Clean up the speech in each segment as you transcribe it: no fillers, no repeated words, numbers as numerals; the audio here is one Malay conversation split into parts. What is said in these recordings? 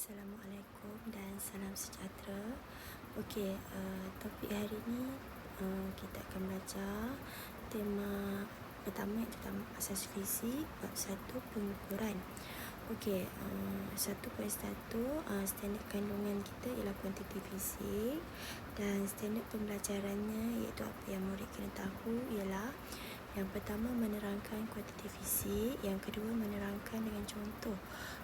Assalamualaikum dan salam sejahtera. Okey, topik hari ni kita akan belajar tema pertama iaitu asas fizik bab 1 pengukuran. Okey, 1.1 standard kandungan kita ialah kuantiti fizik dan standard pembelajarannya iaitu apa yang murid kena tahu ialah yang pertama menerangkan kuantiti fizik, yang kedua menerangkan dengan contoh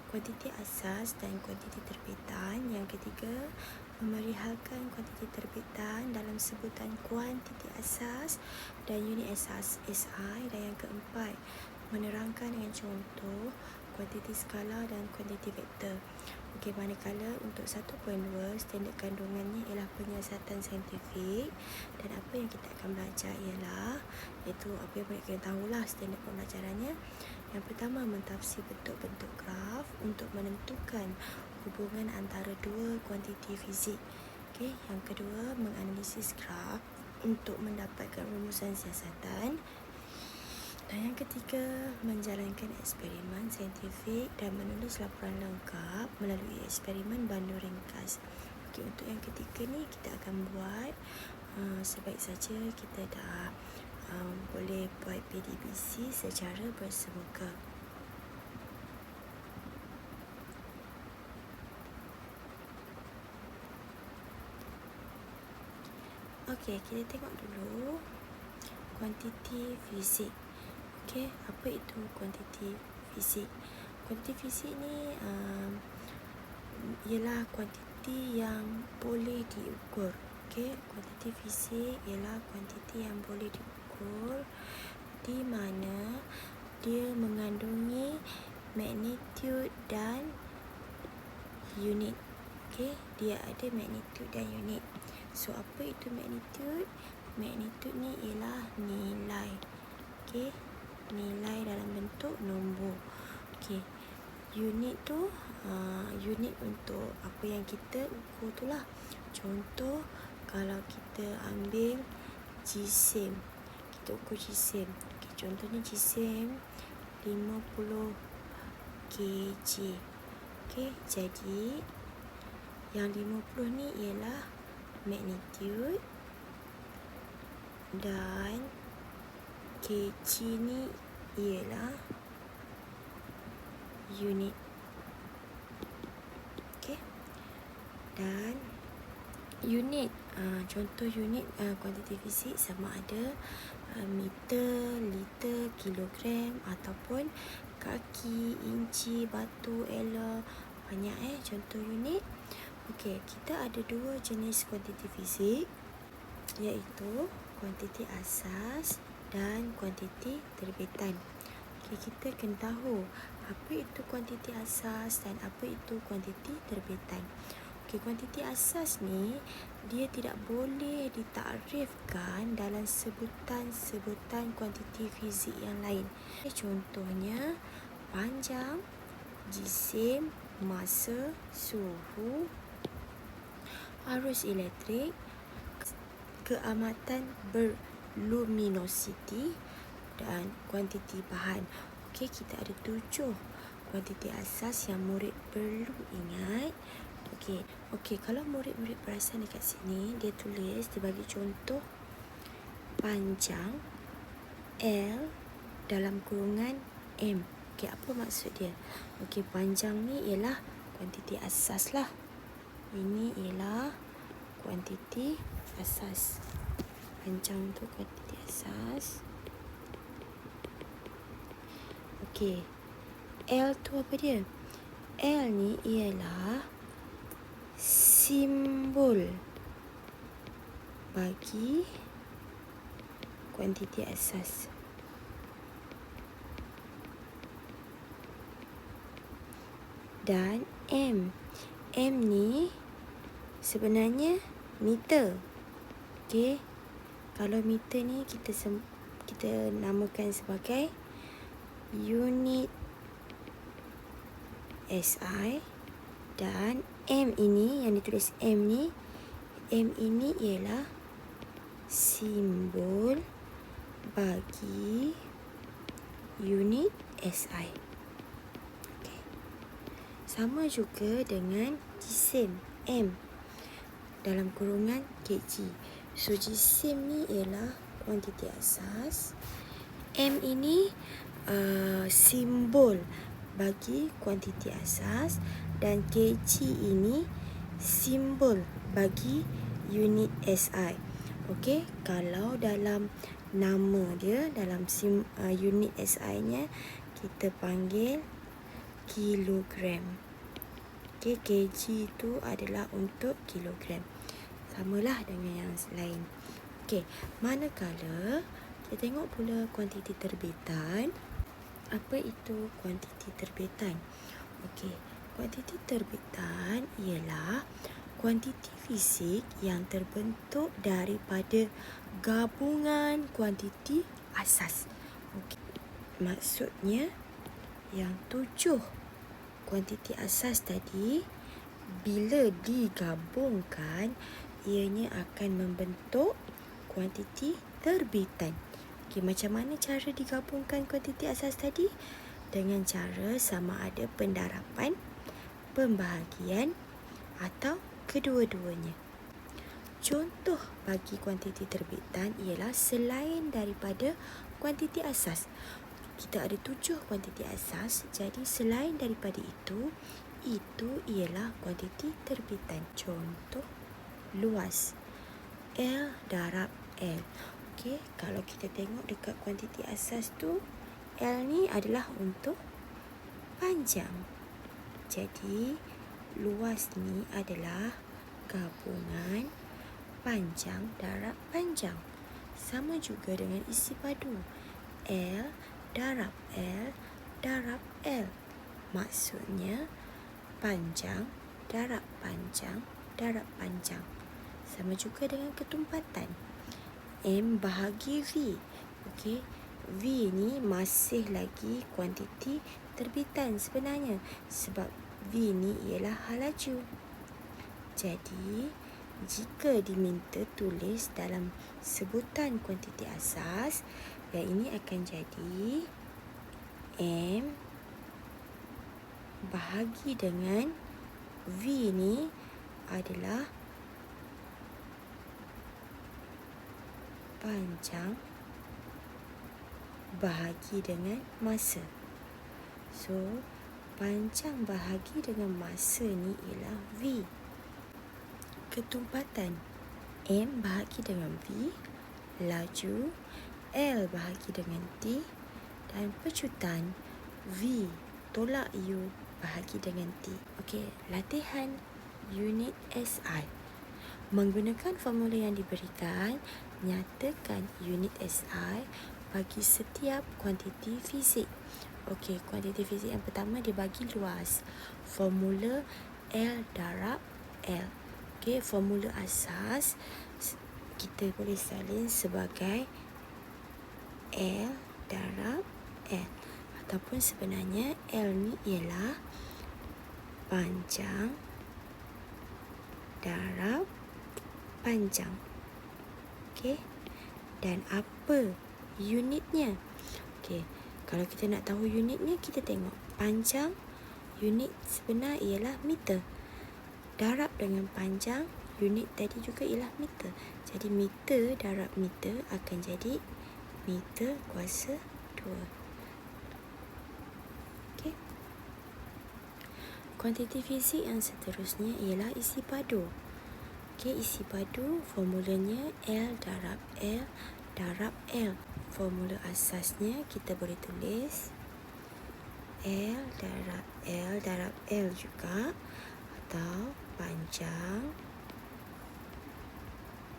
kuantiti asas dan kuantiti terbitan, yang ketiga memerihalkan kuantiti terbitan dalam sebutan kuantiti asas dan unit asas SI, dan yang keempat menerangkan dengan contoh kuantiti skala dan kuantiti vektor. Okey, manakala untuk 1.2 standard kandungannya ialah penyiasatan saintifik, dan apa yang kita akan belajar ialah iaitu apa yang mereka tahulah standard pembelajarannya. Yang pertama, mentafsir bentuk-bentuk graf untuk menentukan hubungan antara dua kuantiti fizik. Okey, yang kedua, menganalisis graf untuk mendapatkan rumusan siasatan. Dan yang ketiga, menjalankan eksperimen saintifik dan menulis laporan lengkap melalui eksperimen bandu ringkas. Okey, untuk yang ketiga ni kita akan buat sebaik saja kita dah boleh buat PDBC secara bersemuka. Okey, kita tengok dulu kuantiti fizik. Okey, apa itu kuantiti fizik? Kuantiti fizik ni ialah kuantiti yang boleh diukur. Okey, kuantiti fizik ialah kuantiti yang boleh diukur di mana dia mengandungi magnitude dan unit. Okey, dia ada magnitude dan unit. So, apa itu magnitude? Magnitude ni ialah nilai. Okey, nilai dalam bentuk nombor. Okey, unit tu unit untuk apa yang kita ukur tu lah. Contoh, kalau kita ambil jisim, kita ukur jisim. Okey, contohnya jisim 50 kg. Okey, jadi yang 50 ni ialah magnitude dan kg ni ialah unit. Okey, dan unit contoh unit kuantiti fizik sama ada meter, liter, kilogram ataupun kaki, inci, batu, ela, banyak contoh unit. Okey, kita ada dua jenis kuantiti fizik iaitu kuantiti asas dan kuantiti terbitan. Okey, kita kena tahu apa itu kuantiti asas dan apa itu kuantiti terbitan. Okey, kuantiti asas ni dia tidak boleh ditakrifkan dalam sebutan-sebutan kuantiti fizik yang lain. Contohnya panjang, jisim, masa, suhu, arus elektrik, keamatan berluminositi dan kuantiti bahan. Okey, kita ada 7 kuantiti asas yang murid perlu ingat. Okey, kalau murid-murid perasan dekat sini, dia tulis, dia bagi contoh panjang L dalam kurungan M. Okey, apa maksud dia? Okey, panjang ni ialah kuantiti asas lah. Ini ialah kuantiti asas. Panjang tu kuantiti asas. Okey, L tu apa dia? L ni ialah simbol bagi kuantiti asas. Dan M ni sebenarnya meter. Okey, kalau meter ni kita namakan sebagai unit SI, dan M ini yang ditulis M ini ialah simbol bagi unit SI. Okay. Sama juga dengan jisim M dalam kurungan kg. So jisim ni ialah kuantiti asas, M ini simbol bagi kuantiti asas, dan kg ini simbol bagi unit SI. Okey, kalau dalam nama dia, dalam unit SI-nya kita panggil kilogram. Okey, kg itu adalah untuk kilogram. Samalah dengan yang lain. Okey, manakala kita tengok pula kuantiti terbitan. Apa itu kuantiti terbitan? Okey, kuantiti terbitan ialah kuantiti fisik yang terbentuk daripada gabungan kuantiti asas. Okey, maksudnya yang 7 kuantiti asas tadi bila digabungkan ianya akan membentuk kuantiti terbitan. Okey, macam mana cara digabungkan kuantiti asas tadi? Dengan cara sama ada pendarapan, pembahagian atau kedua-duanya. Contoh bagi kuantiti terbitan ialah selain daripada kuantiti asas. Kita ada 7 kuantiti asas, jadi selain daripada itu ialah kuantiti terbitan. Contoh luas, L darab L. Okey, kalau kita tengok dekat kuantiti asas tu, L ni adalah untuk panjang. Jadi luas ni adalah gabungan panjang darab panjang. Sama juga dengan isi padu, L darab L darab L. Maksudnya panjang darab panjang darab panjang. Sama juga dengan ketumpatan, M bahagi V. Okey, V ni masih lagi kuantiti terbitan sebenarnya, sebab V ni ialah halaju. Jadi jika diminta tulis dalam sebutan kuantiti asas, yang ini akan jadi M bahagi dengan V ni adalah panjang bahagi dengan masa. So panjang bahagi dengan masa ni ialah V. Ketumpatan, M bahagi dengan V. Laju, L bahagi dengan T. Dan pecutan, V tolak U bahagi dengan T. Okey, latihan unit SI. Menggunakan formula yang diberikan, nyatakan unit SI bagi setiap kuantiti fizik. Okey, kuantiti fizik yang pertama dia bagi luas. Formula L darab L. Okey, formula asas kita boleh salin sebagai L darab L. Ataupun sebenarnya L ni ialah panjang darab panjang. Okey, dan apa unitnya? Okey, kalau kita nak tahu unitnya, kita tengok panjang, unit sebenar ialah meter. Darab dengan panjang, unit tadi juga ialah meter. Jadi meter darab meter akan jadi meter kuasa 2. Okey. Kuantiti fizik yang seterusnya ialah isi padu. Okey, isi padu formulanya L darab L darab L. Formula asasnya kita boleh tulis L darab L juga, atau panjang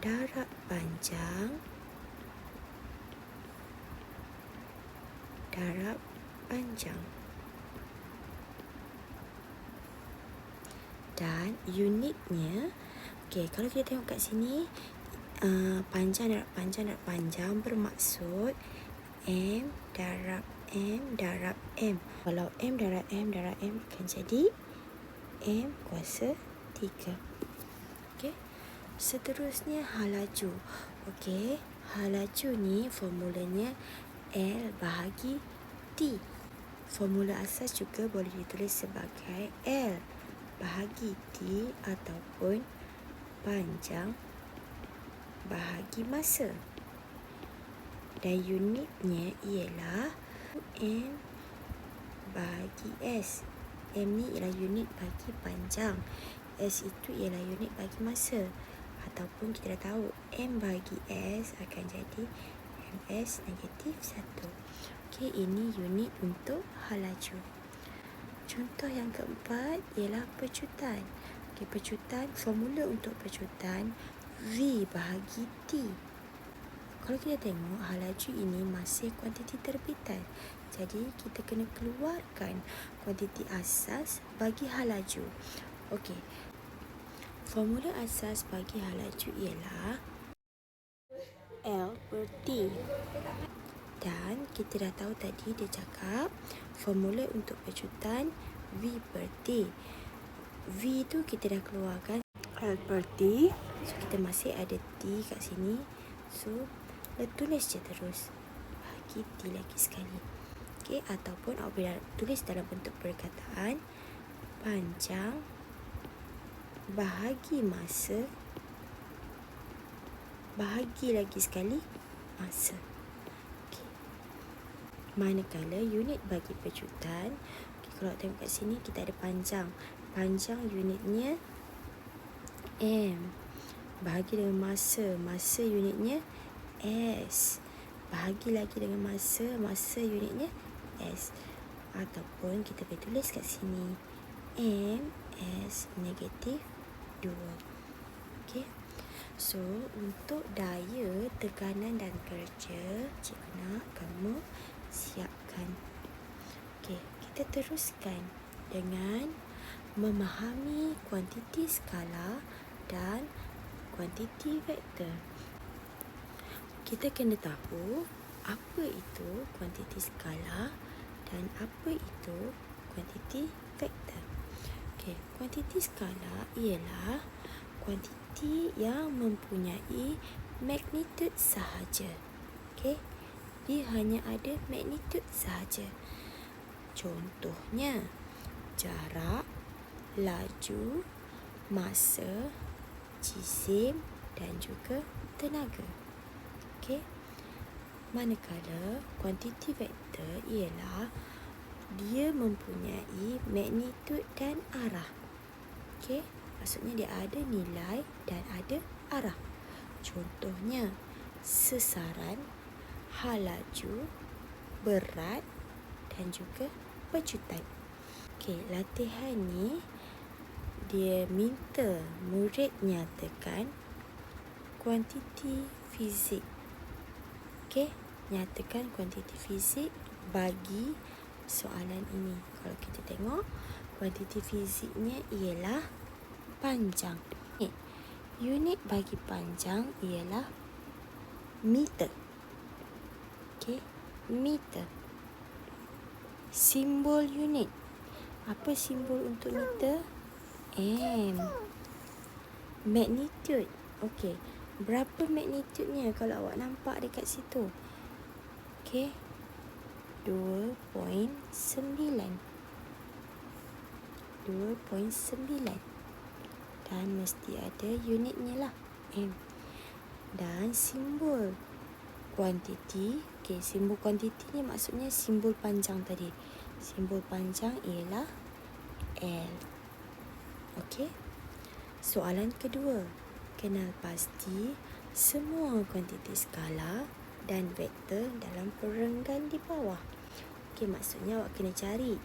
darab panjang darab panjang. Dan unitnya, okey, kalau kita tengok kat sini, panjang darab panjang darab panjang bermaksud M darab M darab M. Kalau M darab M darab M akan jadi M kuasa 3. Okey. Seterusnya halaju. Okey, halaju ni formulanya L bahagi T. Formula asas juga boleh ditulis sebagai L bahagi T ataupun panjang bahagi masa. Dan unitnya ialah M bahagi S. M ni ialah unit bagi panjang. S itu ialah unit bagi masa. Ataupun kita dah tahu M bahagi S akan jadi MS negatif 1. Okey, ini unit untuk hal laju. Contoh yang keempat ialah pecutan. Okey, pecutan, formula untuk pecutan V bahagi T. Kalau kita tengok hal laju ini masih kuantiti terbitan. Jadi kita kena keluarkan kuantiti asas bagi hal laju. Okey. Formula asas bagi hal laju ialah L per T. Dan kita dah tahu tadi dia cakap formula untuk pecutan V per T. V tu kita dah keluarkan L per T. So kita masih ada T kat sini. So tulis je terus bahagi T lagi sekali. Okey, ataupun awak boleh tulis dalam bentuk perkataan panjang bahagi masa bahagi lagi sekali masa. Okey. Manakala unit bagi pecutan, okay, kalau tengok kat sini kita ada panjang. Panjang unitnya M. Bahagi dengan masa. Masa unitnya S. Bahagi lagi dengan masa. Masa unitnya S. Ataupun kita boleh tulis kat sini M S negatif 2. Okey. So, untuk daya, tekanan dan kerja, cikgu nak kamu siapkan. Okey, kita teruskan dengan memahami kuantiti skala dan kuantiti vektor. Kita kena tahu apa itu kuantiti skala dan apa itu kuantiti vektor. Okey, kuantiti skala ialah kuantiti yang mempunyai magnitude sahaja. Okey, dia hanya ada magnitude sahaja. Contohnya jarak, laju, masa, jisim dan juga tenaga. Okey. Manakala kuantiti vektor ialah dia mempunyai magnitude dan arah. Okey, maksudnya dia ada nilai dan ada arah. Contohnya sesaran, hal laju, berat dan juga pecutan. Okey, latihan ni dia minta murid nyatakan kuantiti fizik. Okey, nyatakan kuantiti fizik bagi soalan ini. Kalau kita tengok, kuantiti fiziknya ialah panjang. Unit bagi panjang ialah meter. Okey, meter. Simbol unit. Apa simbol untuk meter? M. Magnitude. Okey, berapa magnitudenya kalau awak nampak dekat situ? Okey, 2.9. 2.9. Dan mesti ada unitnya lah, M. Dan simbol kuantiti. Okey, simbol kuantiti ni maksudnya simbol panjang tadi. Simbol panjang ialah L. Okey. Soalan kedua. Kenal pasti semua kuantiti skala dan vektor dalam perenggan di bawah. Okey, maksudnya awak kena cari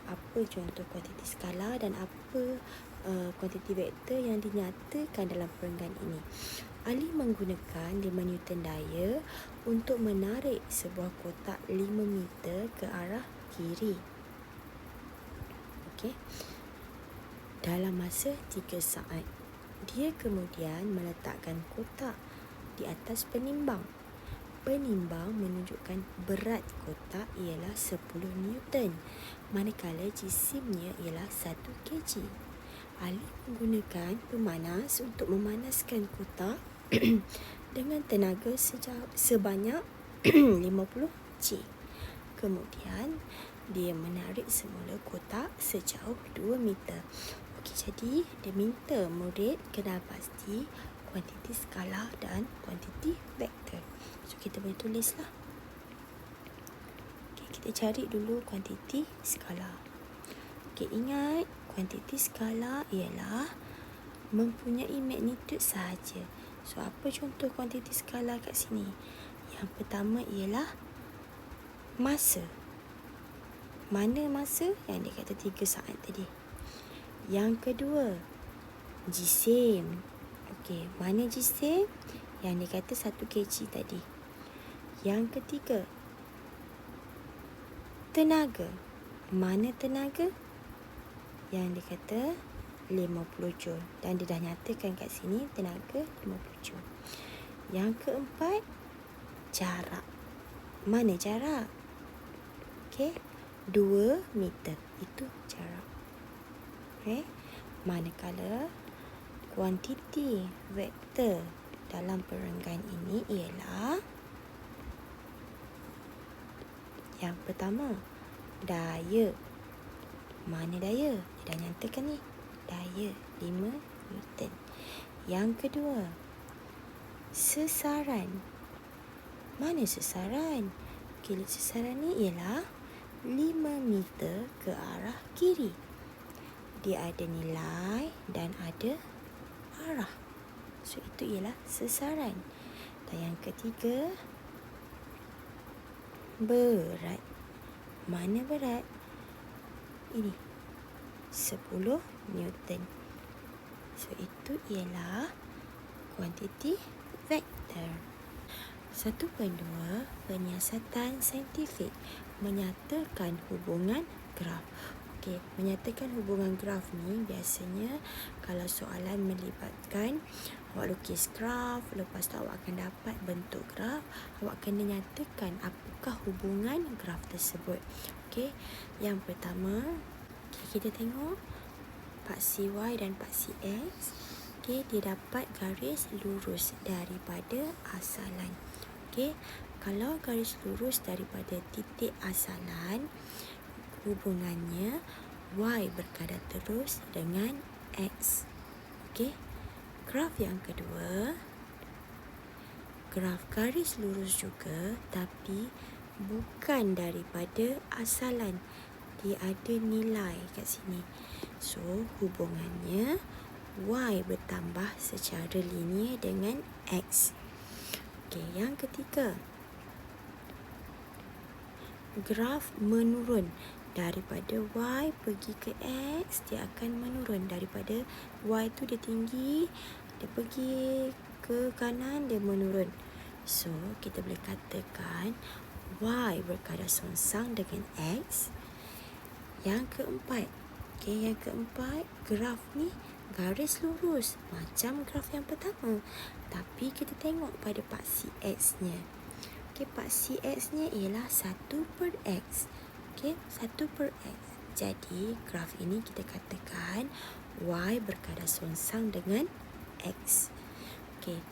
apa contoh kuantiti skala dan apa kuantiti vektor yang dinyatakan dalam perenggan ini. Ali menggunakan 5 Newton daya untuk menarik sebuah kotak 5 meter ke arah kiri. Okey. Dalam masa 3 saat. Dia kemudian meletakkan kotak di atas penimbang. Penimbang menunjukkan berat kotak ialah 10 Newton, manakala jisimnya ialah 1 kg. Ali menggunakan pemanas untuk memanaskan kotak dengan tenaga sebanyak 50 J. Kemudian, dia menarik semula kotak sejauh 2 meter. Okey, jadi dia minta murid kenal pasti kuantiti skalar dan kuantiti vektor. So, kita boleh tulislah. Okey, kita cari dulu kuantiti skalar. Okey, ingat kuantiti skalar ialah mempunyai magnitude sahaja. So, apa contoh kuantiti skalar kat sini? Yang pertama ialah masa. Mana masa? Yang dia kata 3 saat tadi. Yang kedua, jisim. Okey, mana jisim? Yang dia kata 1 kg tadi. Yang ketiga, tenaga. Mana tenaga? Yang dia kata 50 joule. Dan dia dah nyatakan kat sini tenaga 50 joule. Yang keempat, jarak. Mana jarak? Okey, 2 meter. Itu jarak. Okey. Manakala kuantiti vektor dalam perenggan ini ialah yang pertama, daya. Mana daya? Dia dah nyatakan ni. Daya 5 Newton. Yang kedua, sesaran. Mana sesaran? Okey, sesaran ni ialah 5 meter ke arah kiri. Dia ada nilai dan ada arah. So, itu ialah sesaran. Dan yang ketiga, berat. Mana berat? Ini 10 Newton. So, itu ialah kuantiti vektor. 1.2 Penyiasatan saintifik menyatakan hubungan graf. Okey, menyatakan hubungan graf ni biasanya kalau soalan melibatkan awak lukis graf, lepas tu awak akan dapat bentuk graf, awak kena nyatakan apakah hubungan graf tersebut. Okey, yang pertama, kita tengok paksi Y dan paksi X. Okey, dia dapat garis lurus daripada asalan. Okey, kalau garis lurus daripada titik asalan, hubungannya Y berkadar terus dengan X. Okey, graf yang kedua, graf garis lurus juga tapi bukan daripada asalan. Dia ada nilai kat sini. So, hubungannya Y bertambah secara linear dengan X. Okey, yang ketiga, graf menurun. Daripada Y pergi ke X, dia akan menurun. Daripada Y tu dia tinggi, dia pergi ke kanan, dia menurun. So, kita boleh katakan Y berkadar songsang dengan X. Yang keempat, okey, yang keempat, graf ni garis lurus macam graf yang pertama, tapi kita tengok pada paksi X-nya. Okey, paksi X-nya ialah 1/X. Okey, 1/X. Jadi, graf ini kita katakan Y berkadar songsang dengan X. Okey,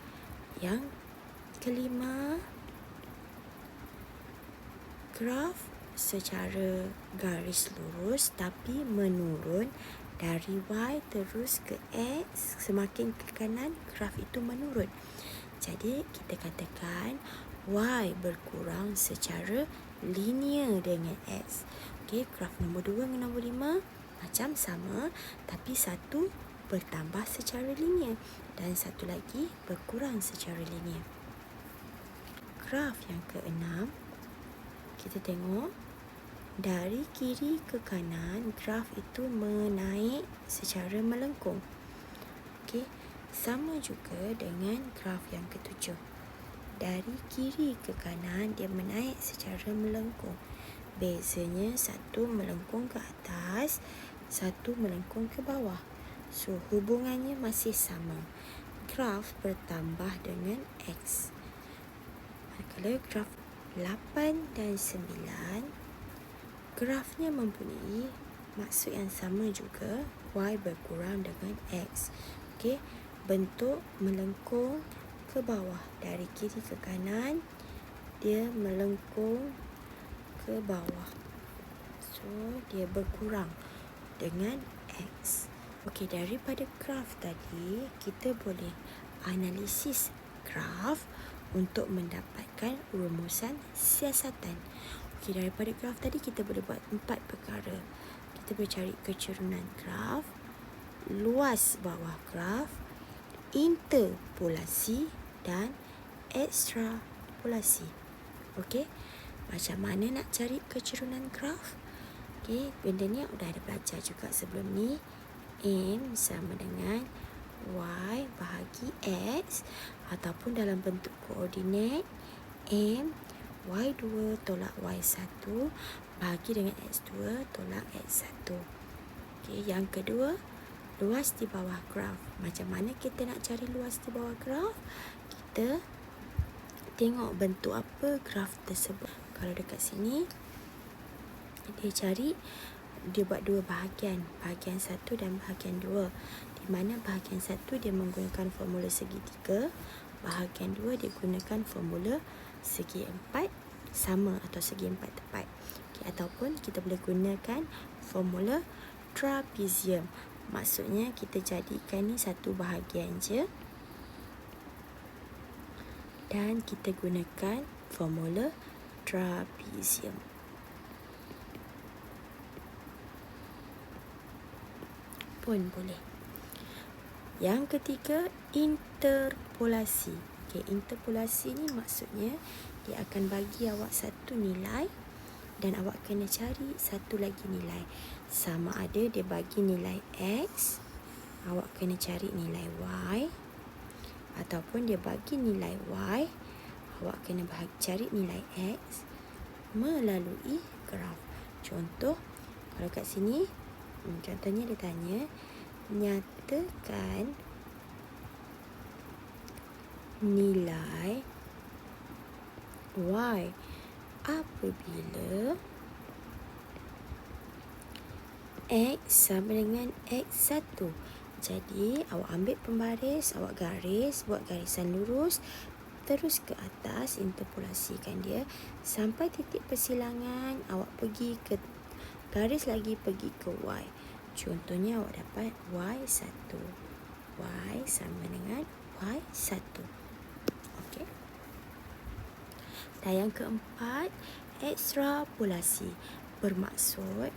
yang kelima, graf secara garis lurus tapi menurun dari Y terus ke X. Semakin ke kanan, graf itu menurun. Jadi, kita katakan Y berkurang secara linear dengan X. Okey, graf nombor 2 dengan nombor 5 macam sama, tapi satu bertambah secara linear dan satu lagi berkurang secara linear. Graf yang ke-6, kita tengok dari kiri ke kanan, graf itu menaik secara melengkung. Okey, sama juga dengan graf yang ke-7. Dari kiri ke kanan, dia menaik secara melengkung. Bezanya satu melengkung ke atas, satu melengkung ke bawah. So, hubungannya masih sama. Graf bertambah dengan X. Manakala graf 8 dan 9, grafnya mempunyai maksud yang sama juga. Y berkurang dengan X. Okey, bentuk melengkung ke bawah. Dari kiri ke kanan, dia melengkung ke bawah. So, dia berkurang dengan X. Okey, daripada graf tadi, kita boleh analisis graf untuk mendapatkan rumusan siasatan. Okey, daripada graf tadi kita boleh buat 4 perkara. Kita boleh cari kecerunan graf, luas bawah graf, interpolasi dan ekstrapolasi. Okey, macam mana nak cari kecerunan graf? Okey, benda ni dah ada belajar juga sebelum ni. M sama dengan Y bahagi X, ataupun dalam bentuk koordinat M Y2 tolak Y1 bahagi dengan X2 tolak X1. Okey, yang kedua, luas di bawah graf. Macam mana kita nak cari luas di bawah graf? Kita tengok bentuk apa graf tersebut. Kalau dekat sini, dia buat dua bahagian, bahagian 1 dan bahagian 2, di mana bahagian 1 dia menggunakan formula segi 3, bahagian 2 dia gunakan formula segi 4 sama atau segi 4 tepat. Okay, ataupun kita boleh gunakan formula trapezium. Maksudnya kita jadikan ni satu bahagian je dan kita gunakan formula trapezium. Pun boleh. Yang ketiga, interpolasi. Okey, interpolasi ni maksudnya dia akan bagi awak satu nilai dan awak kena cari satu lagi nilai. Sama ada dia bagi nilai X, awak kena cari nilai Y, ataupun dia bagi nilai Y, awak kena cari nilai X melalui graf. Contoh, kalau kat sini, contohnya dia tanya, nyatakan nilai Y apabila X sama dengan X1. Jadi, awak ambil pembaris, awak garis, buat garisan lurus, terus ke atas, interpolasikan dia sampai titik persilangan, awak pergi ke garis lagi, pergi ke Y. Contohnya awak dapat Y1. Y sama dengan Y1. Okey. Dan yang keempat, ekstrapolasi. Bermaksud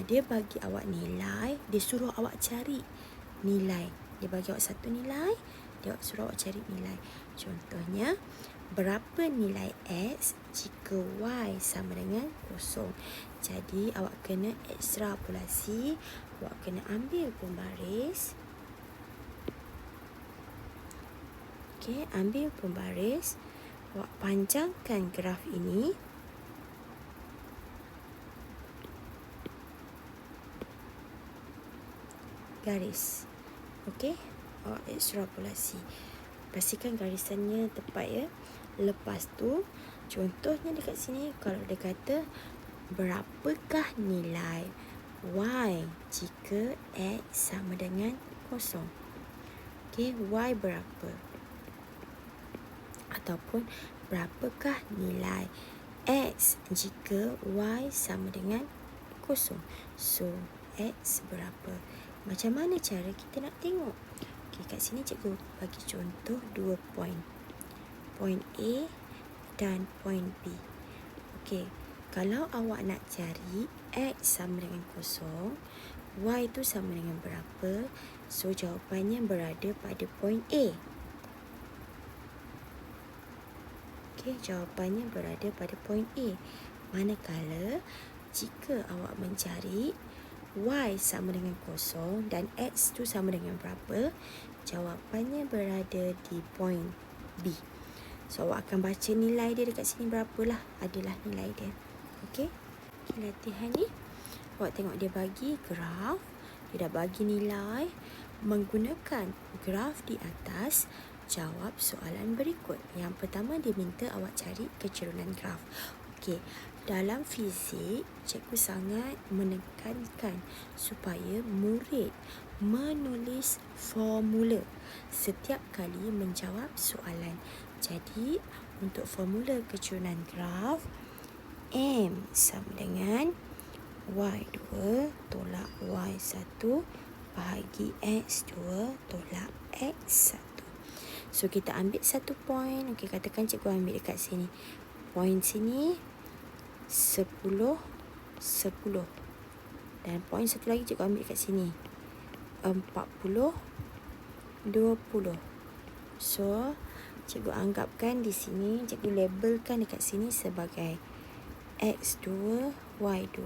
dia bagi awak nilai, dia suruh awak cari nilai. Dia bagi awak satu nilai, dia suruh awak cari nilai. Contohnya, berapa nilai X jika Y sama dengan 0. Jadi, awak kena ekstrapolasi. Awak kena ambil pembaris. Okey, ambil pembaris. Awak panjangkan graf ini. Garis. Okey, awak ekstrapolasi. Pastikan garisannya tepat ya. Lepas tu, contohnya dekat sini, kalau dia kata berapakah nilai Y jika X sama dengan 0. Okey, Y berapa? Ataupun berapakah nilai X jika Y sama dengan 0. So, X berapa? Macam mana cara kita nak tengok? Okey, kat sini cikgu bagi contoh 2 poin. Poin A dan poin B. Okey, kalau awak nak cari X sama dengan 0, Y tu sama dengan berapa? So, jawapannya berada pada poin A. Okey, jawapannya berada pada poin A. Manakala, jika awak mencari Y sama dengan 0 dan X tu sama dengan berapa, jawapannya berada di poin B. So, awak akan baca nilai dia dekat sini berapalah. Adalah nilai dia. Okey. Latihan ni, awak tengok dia bagi graf. Dia dah bagi nilai. Menggunakan graf di atas, jawab soalan berikut. Yang pertama, dia minta awak cari kecerunan graf. Okey. Dalam fizik, cikgu sangat menekankan supaya murid menulis formula setiap kali menjawab soalan. Jadi, untuk formula kecerunan graf, M sama dengan Y2 tolak Y1 bahagi X2 tolak X1. So, kita ambil satu point. Okey, katakan cikgu ambil dekat sini. Point sini 10, 10. Dan point satu lagi cikgu ambil dekat sini. 40, 20. So, cikgu anggapkan di sini, cikgu labelkan dekat sini sebagai X2, Y2.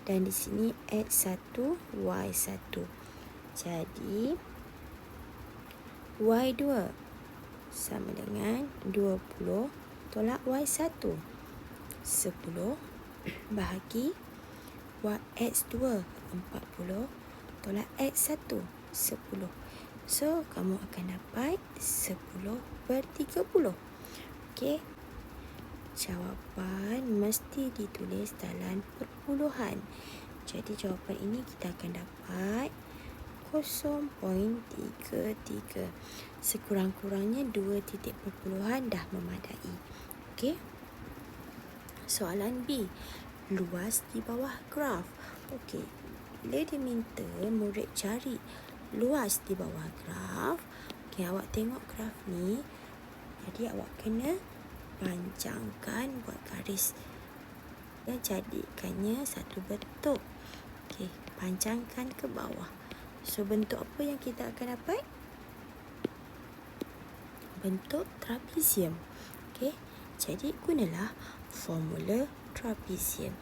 Dan di sini X1, Y1. Jadi, Y2 sama dengan 20 tolak Y1. 10 bahagi X2. 40 tolak X1. 10. So, kamu akan dapat 10/30. Okey. Jawapan mesti ditulis dalam perpuluhan. Jadi, jawapan ini kita akan dapat 0.33. Sekurang-kurangnya 2 titik perpuluhan dah memadai. Okey. Soalan B. Luas di bawah graf. Okey. Bila dia minta murid cari luas di bawah graf. Okey, awak tengok graf ni. Jadi, awak kena panjangkan buat garis. Dan jadikannya satu bentuk. Okey, panjangkan ke bawah. So, bentuk apa yang kita akan dapat? Bentuk trapezium. Okey, jadi gunalah formula trapezium.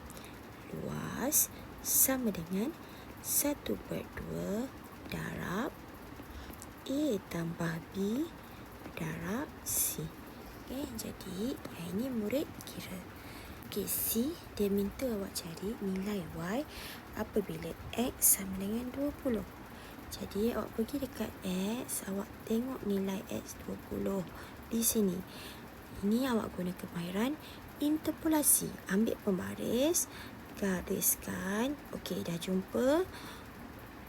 Luas sama dengan 1/2 darab A tambah B darab C. Okey, jadi yang ini murid kira. Okey, C dia minta awak cari nilai Y apabila X sama dengan 20. Jadi, awak pergi dekat X, awak tengok nilai X 20 di sini. Ini awak guna kemahiran interpolasi. Ambil pembaris, gariskan. Okey, dah jumpa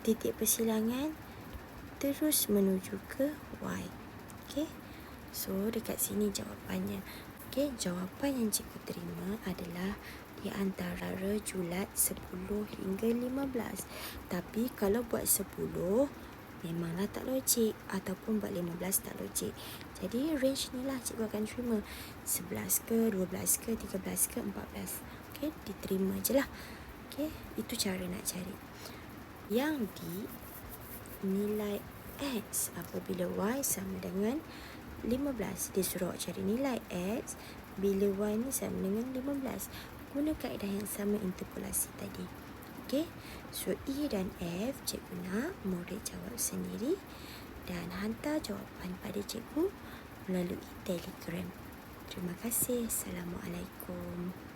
titik persilangan, terus menuju ke Y. Okey. So, dekat sini jawapannya. Okey, jawapan yang cikgu terima adalah di antara julat 10 hingga 15. Tapi kalau buat 10 memanglah tak logik, ataupun buat 15 tak logik. Jadi range ni lah cikgu akan terima. 11 ke, 12 ke, 13 ke, 14. Okey, diterima je lah. Okey, itu cara nak cari. Yang D, nilai X apabila Y sama dengan 15. Dia suruh awak cari nilai X bila Y ni sama dengan 15. Guna kaedah yang sama interpolasi tadi. Okey. So, E dan F cikgu nak murid jawab sendiri dan hantar jawapan pada cikgu melalui Telegram. Terima kasih. Assalamualaikum.